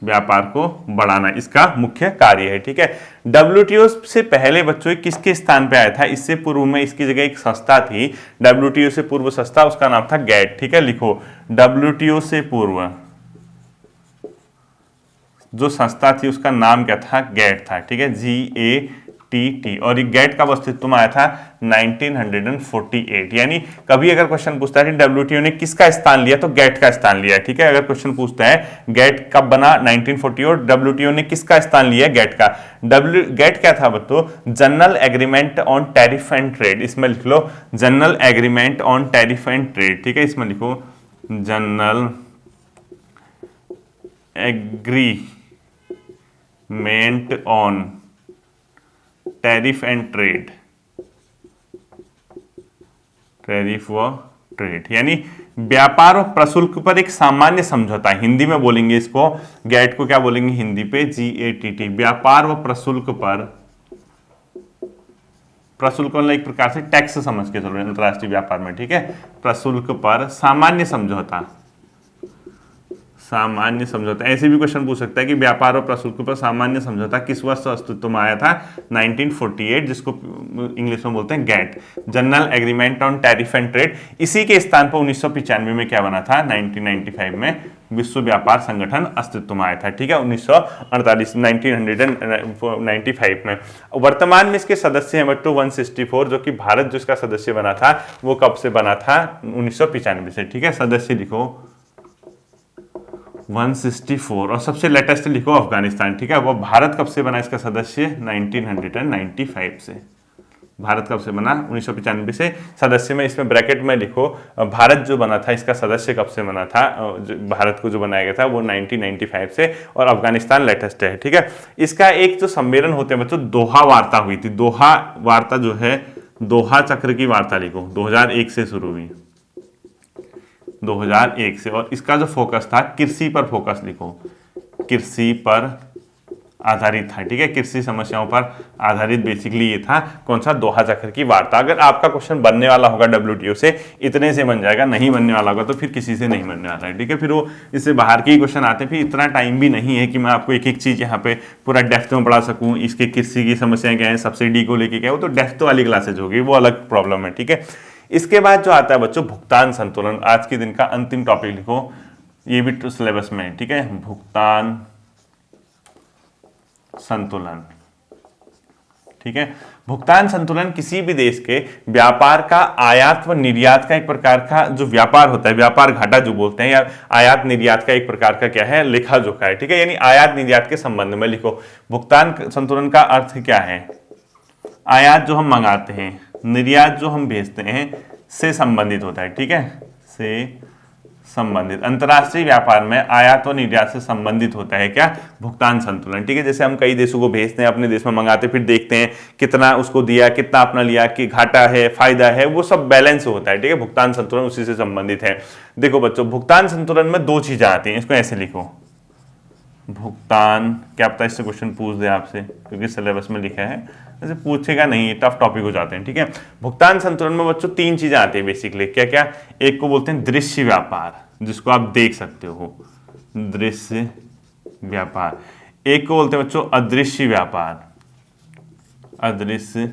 व्यापार को बढ़ाना इसका मुख्य कार्य है। ठीक है, डब्ल्यूटीओ से पहले बच्चों किसके स्थान पे आया था? इससे पूर्व में इसकी जगह एक संस्था थी, डब्ल्यूटीओ से पूर्व संस्था, उसका नाम था गैट। ठीक है, लिखो डब्ल्यूटीओ से पूर्व जो संस्था थी उसका नाम क्या था? गैट था। ठीक है, GATT। और ये गैट का अस्तित्व में आया था 1948। यानी कभी अगर क्वेश्चन पूछता है कि डब्ल्यूटीओ ने किसका स्थान लिया, तो गैट का स्थान लिया है। ठीक है, अगर क्वेश्चन पूछता है गैट कब बना, 1948, और डब्ल्यूटीओ ने किसका स्थान लिया? गैट का। गैट क्या था बच्चों? General agreement on tariff and trade. इसमें लिख लो general agreement on tariff and trade. ठीक है, इसमें लिखो general agreement on tariff and trade, tariff व ट्रेड, यानी व्यापार और प्रशुल्क पर एक सामान्य समझौता। हिंदी में बोलेंगे इसको, गैट को क्या बोलेंगे हिंदी पे? GATT। व्यापार व प्रशुल्क पर, प्रशुल्क मतलब एक प्रकार से टैक्स समझ के चलो अंतर्राष्ट्रीय व्यापार में। ठीक है, प्रशुल्क पर सामान्य समझौता, सामान्य समझौता। ऐसे भी क्वेश्चन पूछ सकता है कि व्यापार और प्रशुल्क पर सामान्य समझौता किस वर्ष अस्तित्व में आया था? 1948, जिसको इंग्लिश में बोलते हैं GATT, general agreement on tariff and trade. इसी के स्थान पर 1995 में क्या बना था? 1995 में विश्व व्यापार संगठन अस्तित्व में आया था। ठीक है, 1995 में। वर्तमान में इसके सदस्य हैं बच्चों 164, जो कि भारत जो इसका सदस्य बना था वो कब से बना था? 1995 से। ठीक है, सदस्य लिखो 164, और सबसे लेटेस्ट लिखो अफगानिस्तान। ठीक है, वो भारत कब से बना इसका सदस्य? 1995 से। भारत कब से बना? 1995 से। सदस्य में इसमें ब्रैकेट में लिखो भारत जो बना था इसका सदस्य कब से बना था? भारत को जो बनाया गया था वो 1995 से, और अफगानिस्तान लेटेस्ट है। ठीक है, इसका एक जो सम्मेलन होते हैं बच्चों, दोहा वार्ता हुई थी। दोहा वार्ता जो है, दोहा चक्र की वार्ता लिखो, 2001 से शुरू हुई, 2001 से। और इसका जो फोकस था कृषि पर फोकस लिखो, कृषि पर आधारित था। ठीक है, कृषि समस्याओं पर आधारित बेसिकली ये था। कौन सा? दोहा चक्र की वार्ता। अगर आपका क्वेश्चन बनने वाला होगा डब्ल्यूटीओ से, इतने से बन जाएगा, नहीं बनने वाला होगा तो फिर किसी से नहीं बनने वाला है। ठीक है, फिर वो इससे बाहर के ही क्वेश्चन आते हैं। फिर इतना टाइम भी नहीं है कि मैं आपको एक एक चीज यहाँ पे पूरा डेप्थ में पढ़ा सकूँ। इसके कृषि की समस्याएं क्या है, सब्सिडी को लेके क्या है, वो तो डेप्थ वाली क्लासेज होगी, वो अलग प्रॉब्लम है। ठीक है, इसके बाद जो आता है बच्चों भुगतान संतुलन, आज के दिन का अंतिम टॉपिक लिखो, ये भी तो सिलेबस में है। ठीक है, भुगतान संतुलन। ठीक है, भुगतान संतुलन किसी भी देश के व्यापार का आयात व निर्यात का एक प्रकार का जो व्यापार होता है, व्यापार घाटा जो बोलते हैं, या आयात निर्यात का एक प्रकार का क्या है? लेखा जोखा है। ठीक है, यानी आयात निर्यात के संबंध में लिखो। भुगतान संतुलन का अर्थ क्या है? आयात जो हम मंगाते हैं, निर्यात जो हम भेजते हैं से संबंधित होता है। ठीक है, से संबंधित। अंतर्राष्ट्रीय व्यापार में आयात और निर्यात से संबंधित होता है क्या? भुगतान संतुलन। ठीक है, जैसे हम कई देशों को भेजते हैं, अपने देश में मंगाते, फिर देखते हैं कितना उसको दिया, कितना अपना लिया, कि घाटा है, फायदा है, वो सब बैलेंस होता है। ठीक है, भुगतान संतुलन उसी से संबंधित है। देखो बच्चों, भुगतान संतुलन में दो चीजें आती हैं, इसको ऐसे लिखो, भुगतान, क्या पता इससे क्वेश्चन पूछ दे आपसे, क्योंकि सिलेबस में लिखा है, ऐसे पूछेगा नहीं, टफ टॉपिक हो जाते हैं। ठीक है, भुगतान संतुलन में बच्चों तीन चीजें आती है बेसिकली, क्या क्या? एक को बोलते हैं दृश्य व्यापार, जिसको आप देख सकते हो, दृश्य व्यापार। एक को बोलते हैं बच्चों अदृश्य व्यापार, अदृश्य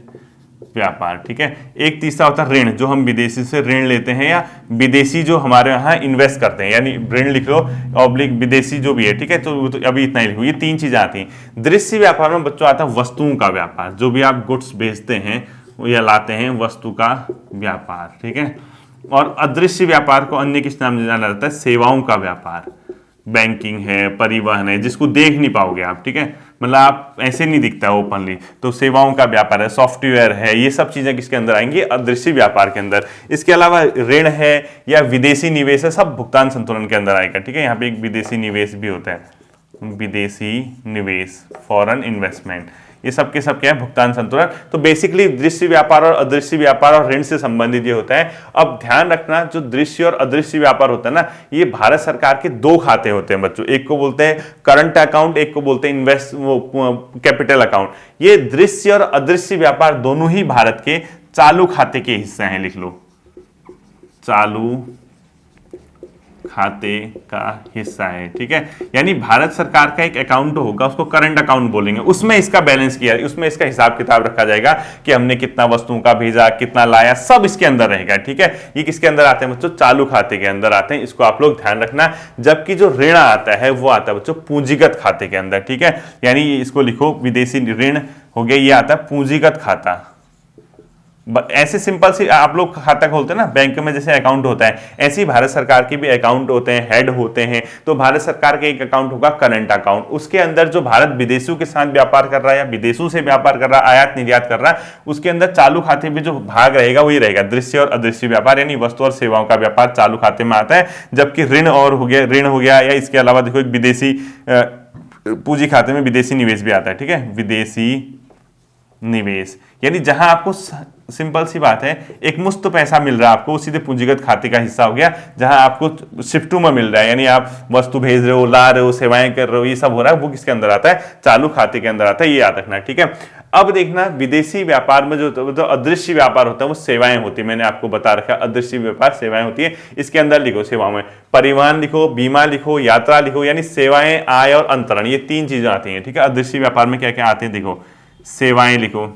व्यापार। ठीक है, एक तीसरा होता है ऋण, जो हम विदेशी से ऋण लेते हैं, या विदेशी जो हमारे यहाँ इन्वेस्ट करते हैं, यानी ऋण लिख लो ऑब्लिक विदेशी जो भी है। ठीक है, तो अभी इतना ही लिखो, ये तीन चीजें आती हैं। दृश्य व्यापार में बच्चों आता है वस्तुओं का व्यापार, जो भी आप गुड्स बेचते हैं या लाते हैं, वस्तु का व्यापार। ठीक है, और अदृश्य व्यापार को अन्य किस नाम से जाना जाता है? सेवाओं का व्यापार, बैंकिंग है, परिवहन है, जिसको देख नहीं पाओगे आप। ठीक है, मतलब आप ऐसे नहीं दिखता है ओपनली। तो सेवाओं का व्यापार है, सॉफ्टवेयर है, ये सब चीजें किसके अंदर आएंगी, अदृश्य व्यापार के अंदर। इसके अलावा ऋण है या विदेशी निवेश है, सब भुगतान संतुलन के अंदर आएगा। ठीक है, यहाँ पे एक विदेशी निवेश भी होता है, विदेशी निवेश, फॉरेन इन्वेस्टमेंट, ये सब के सब क्या है, भुगतान संतुलन। तो बेसिकली दृश्य व्यापार और अदृश्य व्यापार और ऋण से संबंधित ये होता है। अब ध्यान रखना, जो दृश्य और अदृश्य व्यापार होता है ना, ये भारत सरकार के दो खाते होते हैं बच्चों, एक को बोलते हैं करंट अकाउंट, एक को बोलते हैं इन्वेस्ट कैपिटल अकाउंट। ये दृश्य और अदृश्य व्यापार दोनों ही भारत के चालू खाते के हिस्से हैं, लिख लो, चालू खाते का हिस्सा है। ठीक है, यानी भारत सरकार का एक अकाउंट होगा, उसको करंट अकाउंट बोलेंगे, उसमें इसका बैलेंस किया, उसमें इसका हिसाब किताब रखा जाएगा कि हमने कितना वस्तुओं का भेजा, कितना लाया, सब इसके अंदर रहेगा। ठीक है, ये किसके अंदर आते हैं बच्चों, चालू खाते के अंदर आते हैं, इसको आप लोग ध्यान रखना। जबकि जो ऋण आता है वो आता है बच्चों पूंजीगत खाते के अंदर। ठीक है, यानी इसको लिखो, विदेशी ऋण हो गया, ये आता है पूंजीगत खाता। ऐसे सिंपल सी आप लोग खाता खोलते हैं ना बैंक में, जैसे अकाउंट होता है, ऐसे ही भारत सरकार के भी अकाउंट होते हैं, हेड होते हैं। तो भारत सरकार का एक अकाउंट होगा करंट अकाउंट, उसके अंदर जो भारत विदेशों के साथ व्यापार कर रहा है या विदेशों से व्यापार कर रहा है, आयात निर्यात कर रहा है, उसके अंदर चालू खाते में जो भाग रहेगा वही रहेगा दृश्य और अदृश्य व्यापार, यानी वस्तु और सेवाओं का व्यापार चालू खाते में आता है। जबकि ऋण हो गया या इसके अलावा देखो एक विदेशी पूंजी खाते में विदेशी निवेश भी आता है। ठीक है, विदेशी निवेश, यानी जहां आपको सिंपल सी बात है, एक मुफ्त पैसा मिल रहा है आपको, सीधे पूंजीगत खाते का हिस्सा हो गया। जहां आपको शिफ्टों में मिल रहा है, यानी आप वस्तु भेज रहे हो, ला रहे हो, सेवाएं कर रहे हो, ये सब हो रहा है, वो किसके अंदर आता है, चालू खाते के अंदर आता है। ये याद रखना। ठीक है, अब देखना विदेशी व्यापार में जो अदृश्य व्यापार होता है वो सेवाएं होती है। मैंने आपको बता रखा, अदृश्य व्यापार सेवाएं होती है। इसके अंदर लिखो, सेवाओं में परिवहन लिखो, बीमा लिखो, यात्रा लिखो, यानी सेवाएं, आय और अंतरण, ये तीन चीजें आती हैं। ठीक है, अदृश्य व्यापार में क्या क्या आते हैं देखो, सेवाएं लिखो,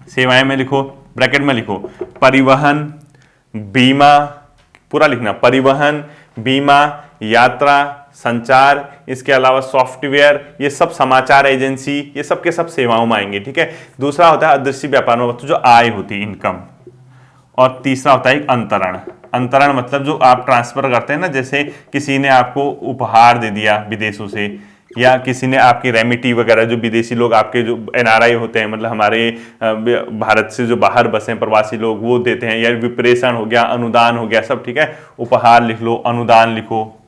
सेवाएं में लिखो, ब्रैकेट में लिखो परिवहन, बीमा, पूरा लिखना, परिवहन, बीमा, यात्रा, संचार, इसके अलावा सॉफ्टवेयर, ये सब समाचार एजेंसी, ये सब के सब सेवाओं में आएंगे। ठीक है, दूसरा होता है अदृश्य व्यापार में जो आय होती है, इनकम, और तीसरा होता है अंतरण। अंतरण मतलब जो आप ट्रांसफर करते हैं ना, जैसे किसी ने आपको उपहार दे दिया विदेशों से, या किसी ने आपके रेमिटी वगैरह, जो विदेशी लोग आपके जो एनआरआई होते हैं, मतलब हमारे भारत से जो बाहर बसे प्रवासी लोग, वो देते हैं, या विप्रेषण हो गया, अनुदान हो गया, सब। ठीक है, उपहार लिख लो, अनुदान लिखो,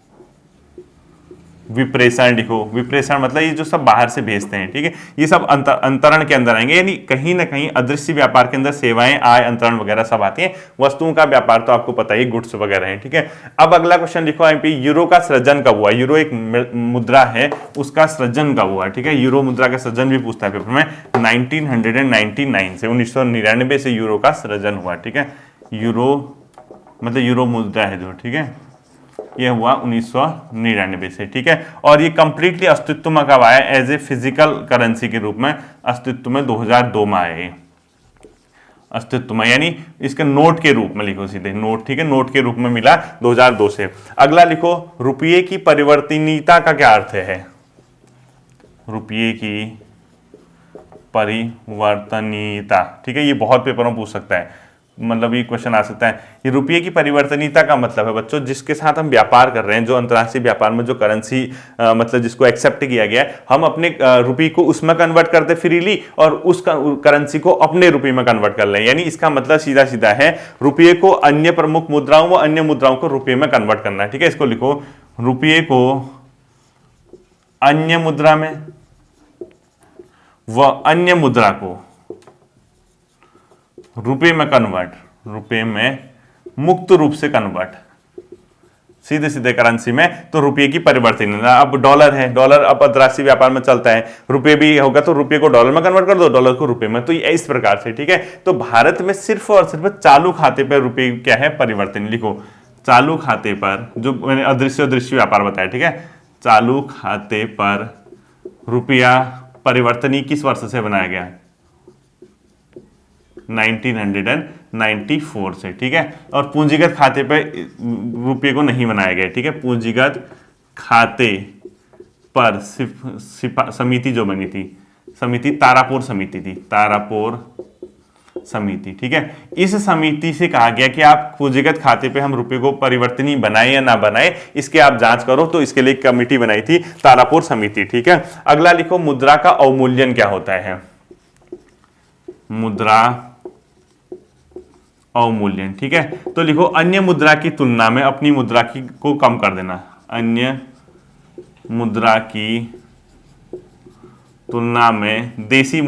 विप्रेषण लिखो, विप्रेषण मतलब ये जो सब बाहर से भेजते हैं। ठीक है, ये सब अंतरण के अंदर आएंगे, यानी कहीं ना कहीं अदृश्य व्यापार के अंदर सेवाएं, आय, अंतरण वगैरह सब आती हैं। वस्तुओं का व्यापार तो आपको पता ही, गुड्स वगैरह है। ठीक है, अब अगला क्वेश्चन लिखो, यहाँ पे यूरो का सृजन कब हुआ। यूरो एक मुद्रा है, उसका सृजन कब हुआ। ठीक है, यूरो मुद्रा का सृजन भी पूछता है पेपर में, 1999 से, 1999 से यूरो का सृजन हुआ। ठीक है, यूरो मतलब यूरो मुद्रा है जो, ठीक है, ये हुआ 1999 से। ठीक है, और ये कंप्लीटली अस्तित्व में कब आया, एज ए फिजिकल करेंसी के रूप में अस्तित्व में 2002 में आए अस्तित्व में, यानी इसके नोट के रूप में लिखो सीधे, नोट। ठीक है, नोट के रूप में मिला 2002 से। अगला लिखो, रुपये की परिवर्तनीयता का क्या अर्थ है। रुपये की परिवर्तनीयता, ठीक है, ये बहुत पेपर में पूछ सकता है, मतलब ये क्वेश्चन आ सकता है। ये रुपये की परिवर्तनीयता का मतलब है बच्चों, जिसके साथ हम व्यापार कर रहे हैं, जो अंतर्राष्ट्रीय व्यापार में जो करेंसी मतलब जिसको एक्सेप्ट किया गया है, हम अपने रुपये को उसमें कन्वर्ट करते फ्रीली, और उस करेंसी को अपने रुपये में कन्वर्ट कर लें। यानी इसका मतलब सीधा सीधा है, रुपये को अन्य प्रमुख मुद्राओं व अन्य मुद्राओं को रुपये में कन्वर्ट करना है। ठीक है, इसको लिखो, रुपये को अन्य मुद्रा में व अन्य मुद्रा को रुपये में कन्वर्ट, रुपये में मुक्त रूप से कन्वर्ट, सीधे सीधे करेंसी में, तो रुपये की परिवर्तनीयता। अब डॉलर है, डॉलर अब अंतर्राष्ट्रीय व्यापार में चलता है, रुपये भी होगा तो रुपये को डॉलर में कन्वर्ट कर दो, डॉलर को रुपये में, तो ये इस प्रकार से। ठीक है, तो भारत में सिर्फ और सिर्फ चालू खाते पर रुपये क्या है, परिवर्तनीय। लिखो, चालू खाते पर, जो मैंने अदृश्य दृश्य व्यापार बताया। ठीक है, चालू खाते पर रुपया परिवर्तनीय किस वर्ष से बनाया गया, 1994 से। ठीक है, और पूंजीगत खाते पे रुपये को नहीं बनाया गया। ठीक है, पूंजीगत खाते पर समिति जो बनी थी, समिति तारापुर समिति थी, तारापुर समिति, ठीक है। इस समिति से कहा गया कि आप पूंजीगत खाते पे हम रुपए को परिवर्तनीय बनाए या ना बनाए, इसके आप जांच करो। तो इसके लिए कमेटी बनाई थी तारापुर समिति, ठीक है। अगला लिखो, मुद्रा का अवमूल्यन क्या होता है? मुद्रा अवमूल्यन, ठीक है। तो लिखो, अन्य मुद्रा की तुलना में अपनी मुद्रा की को कम कर देना। अन्य मुद्रा की तुलना में देसी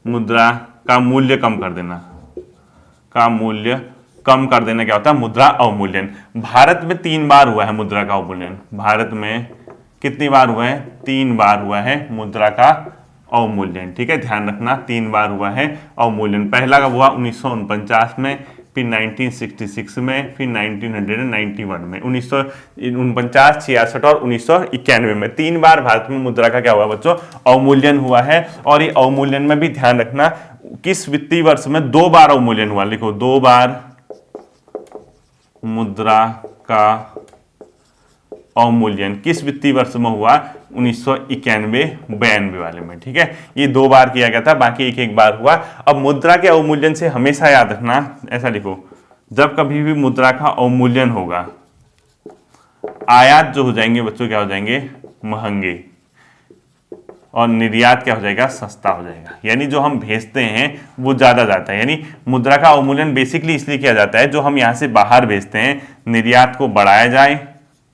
मुद्रा का मूल्य कम कर देना। का मूल्य कम कर देना क्या होता है? मुद्रा अवमूल्यन। भारत में 3 बार हुआ है मुद्रा का अवमूल्यन। भारत में कितनी बार हुआ है? 3 बार हुआ है मुद्रा का अवमूल्यन, ठीक है। ध्यान रखना, 3 बार हुआ है अवमूल्यन। पहला का हुआ 1949 में, फिर 1966 में, फिर 1991 में। 1949, 66 और 1991 में 3 बार भारत में मुद्रा का क्या हुआ बच्चों? अवमूल्यन हुआ है। और ये अवमूल्यन में भी ध्यान रखना, किस वित्तीय वर्ष में 2 बार अवमूल्यन हुआ। लिखो, 2 बार मुद्रा का अवमूल्यन किस वित्तीय वर्ष में हुआ? 1991-92 वाले में, ठीक है। ये 2 बार किया गया था, बाकी एक बार हुआ। अब मुद्रा के अवमूल्यन से हमेशा याद रखना, ऐसा लिखो, जब कभी भी मुद्रा का अवमूल्यन होगा, आयात जो हो जाएंगे बच्चों क्या हो जाएंगे? महंगे, और निर्यात क्या हो जाएगा? सस्ता हो जाएगा। यानी जो हम भेजते हैं वो ज्यादा जाता है। यानी मुद्रा का अवमूल्यन बेसिकली इसलिए किया जाता है, जो हम यहाँ से बाहर भेजते हैं निर्यात को बढ़ाया जाए,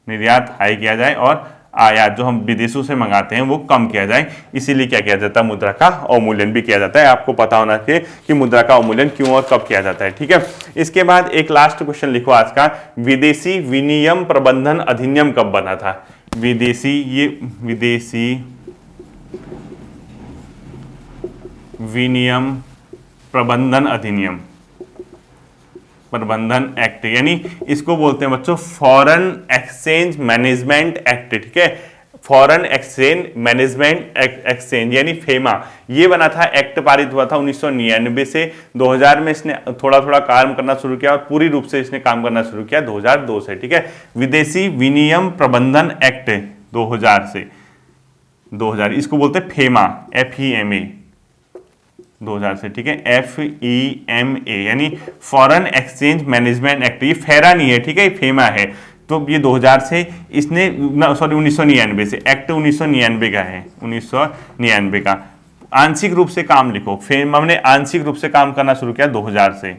निर्यात हाई किया जाए, और आयात जो हम विदेशों से मंगाते हैं वो कम किया जाए। इसीलिए क्या किया जाता है? मुद्रा का अवमूल्यन भी किया जाता है। आपको पता होना चाहिए कि मुद्रा का अवमूल्यन क्यों और कब किया जाता है, ठीक है। इसके बाद एक लास्ट क्वेश्चन लिखो आज का, विदेशी विनियम प्रबंधन अधिनियम कब बना था? विदेशी विनियम प्रबंधन एक्ट, यानी इसको बोलते हैं बच्चों फॉरेन एक्सचेंज मैनेजमेंट एक्ट, ठीक है। फॉरेन एक्सचेंज मैनेजमेंट एक्सचेंज यानी फेमा, ये बना था, एक्ट पारित हुआ था 1999 से। 2000 में इसने थोड़ा थोड़ा काम करना शुरू किया, और पूरी रूप से इसने काम करना शुरू किया 2002 से, ठीक है। विदेशी विनियम प्रबंधन एक्ट 2000 से 2000, इसको बोलते हैं फेमा, FEMA 2000 से, ठीक है। FEMA यानी फॉरेन एक्सचेंज मैनेजमेंट एक्ट। ये फेरा नहीं है, ठीक है, ये फेमा है। तो ये 2000 से इसने, सॉरी 1999 से, एक्ट 1999 का है, 1999 का। आंशिक रूप से काम लिखो, फेमा ने आंशिक रूप से काम करना शुरू किया 2000 से,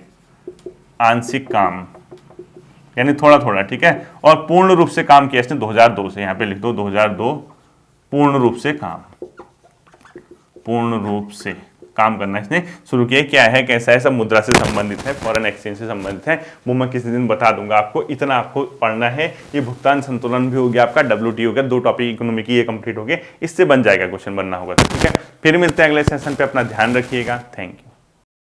आंशिक काम यानी थोड़ा थोड़ा, ठीक है। और पूर्ण रूप से काम किया इसने 2002 से, यहाँ पे लिख दो 2002, पूर्ण रूप से काम करना इसने शुरू किया। क्या है, कैसा है, सब मुद्रा से संबंधित है, फॉरेन एक्सचेंज से संबंधित है। वो मैं किसी दिन बता दूंगा आपको। इतना आपको पढ़ना है। ये भुगतान संतुलन भी हो गया आपका, WT हो गया, 2 टॉपिक इकोनॉमी की ये कंप्लीट हो गए। इससे बन जाएगा, क्वेश्चन बनना होगा, ठीक है। फिर मिलते हैं अगले सेशन पे, अपना ध्यान रखिएगा। Thank you.